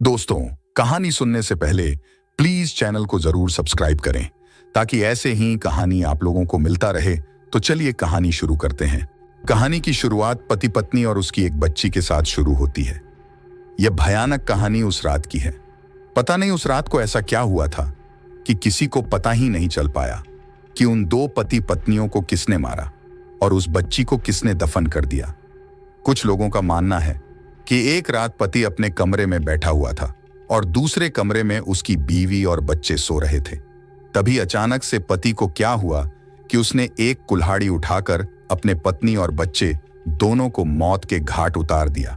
दोस्तों, कहानी सुनने से पहले प्लीज चैनल को जरूर सब्सक्राइब करें ताकि ऐसे ही कहानी आप लोगों को मिलता रहे। तो चलिए कहानी शुरू करते हैं। कहानी की शुरुआत पति पत्नी और उसकी एक बच्ची के साथ शुरू होती है। यह भयानक कहानी उस रात की है। पता नहीं उस रात को ऐसा क्या हुआ था कि किसी को पता ही नहीं चल पाया कि उन दो पति पत्नियों को किसने मारा और उस बच्ची को किसने दफन कर दिया। कुछ लोगों का मानना है कि एक रात पति अपने कमरे में बैठा हुआ था और दूसरे कमरे में उसकी बीवी और बच्चे सो रहे थे। तभी अचानक से पति को क्या हुआ कि उसने एक कुल्हाड़ी उठाकर अपने पत्नी और बच्चे दोनों को मौत के घाट उतार दिया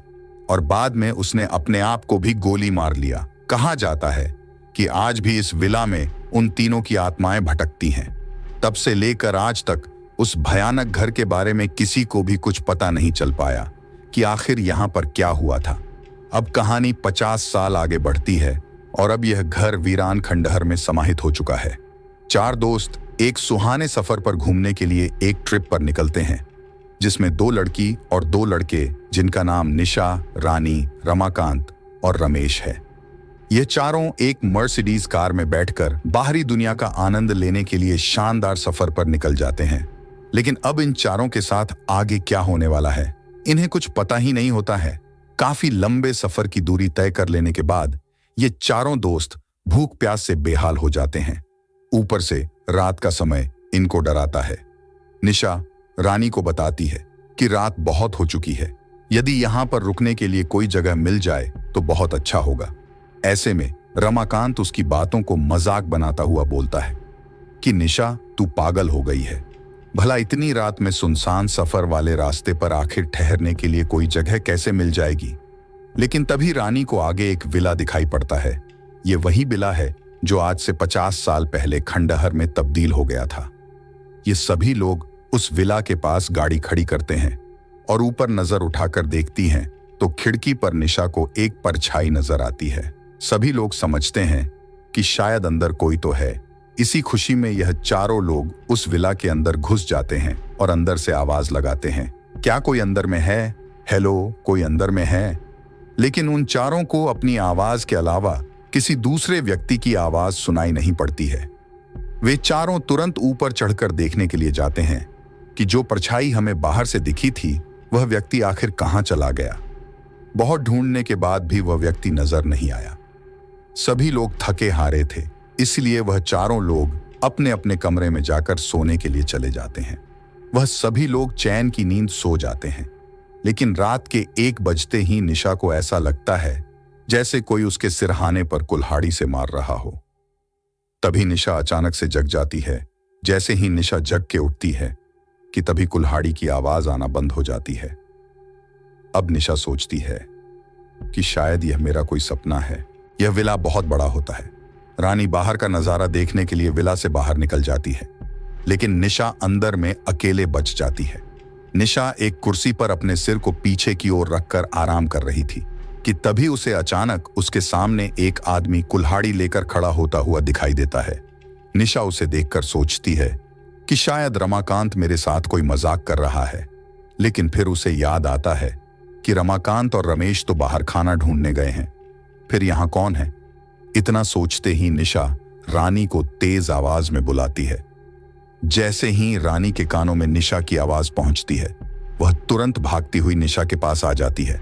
और बाद में उसने अपने आप को भी गोली मार लिया। कहा जाता है कि आज भी इस विला में उन तीनों की आत्माएं भटकती हैं। तब से लेकर आज तक उस भयानक घर के बारे में किसी को भी कुछ पता नहीं चल पाया कि आखिर यहां पर क्या हुआ था। अब कहानी 50 साल आगे बढ़ती है और अब यह घर वीरान खंडहर में समाहित हो चुका है। चार दोस्त एक सुहाने सफर पर घूमने के लिए एक ट्रिप पर निकलते हैं, जिसमें 2 लड़की और 2 लड़के जिनका नाम निशा, रानी, रमाकांत और रमेश है। ये चारों एक मर्सिडीज कार में बैठकर बाहरी दुनिया का आनंद लेने के लिए शानदार सफर पर निकल जाते हैं। लेकिन अब इन चारों के साथ आगे क्या होने वाला है, इन्हें कुछ पता ही नहीं होता है। काफी लंबे सफर की दूरी तय कर लेने के बाद ये चारों दोस्त भूख प्यास से बेहाल हो जाते हैं। ऊपर से रात का समय इनको डराता है। निशा रानी को बताती है कि रात बहुत हो चुकी है, यदि यहां पर रुकने के लिए कोई जगह मिल जाए तो बहुत अच्छा होगा। ऐसे में रमाकांत उसकी बातों को मजाक बनाता हुआ बोलता है कि निशा, तू पागल हो गई है। भला इतनी रात में सुनसान सफर वाले रास्ते पर आखिर ठहरने के लिए कोई जगह कैसे मिल जाएगी। लेकिन तभी रानी को आगे एक विला दिखाई पड़ता है। ये वही विला है जो आज से 50 साल पहले खंडहर में तब्दील हो गया था। ये सभी लोग उस विला के पास गाड़ी खड़ी करते हैं और ऊपर नजर उठाकर देखती हैं तो खिड़की पर निशा को एक परछाई नजर आती है। सभी लोग समझते हैं कि शायद अंदर कोई तो है। इसी खुशी में यह चारों लोग उस विला के अंदर घुस जाते हैं और अंदर से आवाज लगाते हैं, क्या कोई अंदर में है? हेलो, कोई अंदर में है? लेकिन उन चारों को अपनी आवाज के अलावा किसी दूसरे व्यक्ति की आवाज सुनाई नहीं पड़ती है। वे चारों तुरंत ऊपर चढ़कर देखने के लिए जाते हैं कि जो परछाई हमें बाहर से दिखी थी वह व्यक्ति आखिर कहां चला गया। बहुत ढूंढने के बाद भी वह व्यक्ति नजर नहीं आया। सभी लोग थके हारे थे, इसलिए वह चारों लोग अपने अपने कमरे में जाकर सोने के लिए चले जाते हैं। वह सभी लोग चैन की नींद सो जाते हैं। लेकिन रात के 1 बजते ही निशा को ऐसा लगता है जैसे कोई उसके सिरहाने पर कुल्हाड़ी से मार रहा हो। तभी निशा अचानक से जग जाती है। जैसे ही निशा जग के उठती है कि तभी कुल्हाड़ी की आवाज आना बंद हो जाती है। अब निशा सोचती है कि शायद यह मेरा कोई सपना है। यह विला बहुत बड़ा होता है। रानी बाहर का नजारा देखने के लिए विला से बाहर निकल जाती है, लेकिन निशा अंदर में अकेले बच जाती है। निशा एक कुर्सी पर अपने सिर को पीछे की ओर रखकर आराम कर रही थी कि तभी उसे अचानक उसके सामने एक आदमी कुल्हाड़ी लेकर खड़ा होता हुआ दिखाई देता है। निशा उसे देखकर सोचती है कि शायद रमाकांत मेरे साथ कोई मजाक कर रहा है। लेकिन फिर उसे याद आता है कि रमाकांत और रमेश तो बाहर खाना ढूंढने गए हैं, फिर यहां कौन है। इतना सोचते ही निशा रानी को तेज आवाज में बुलाती है। जैसे ही रानी के कानों में निशा की आवाज पहुंचती है, वह तुरंत भागती हुई निशा के पास आ जाती है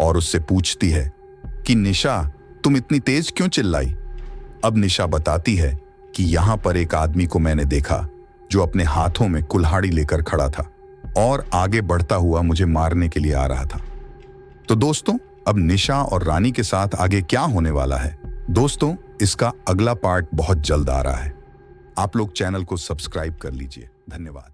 और उससे पूछती है कि निशा, तुम इतनी तेज क्यों चिल्लाई। अब निशा बताती है कि यहां पर एक आदमी को मैंने देखा जो अपने हाथों में कुल्हाड़ी लेकर खड़ा था और आगे बढ़ता हुआ मुझे मारने के लिए आ रहा था। तो दोस्तों, अब निशा और रानी के साथ आगे क्या होने वाला है, दोस्तों इसका अगला पार्ट बहुत जल्द आ रहा है। आप लोग चैनल को सब्सक्राइब कर लीजिए। धन्यवाद।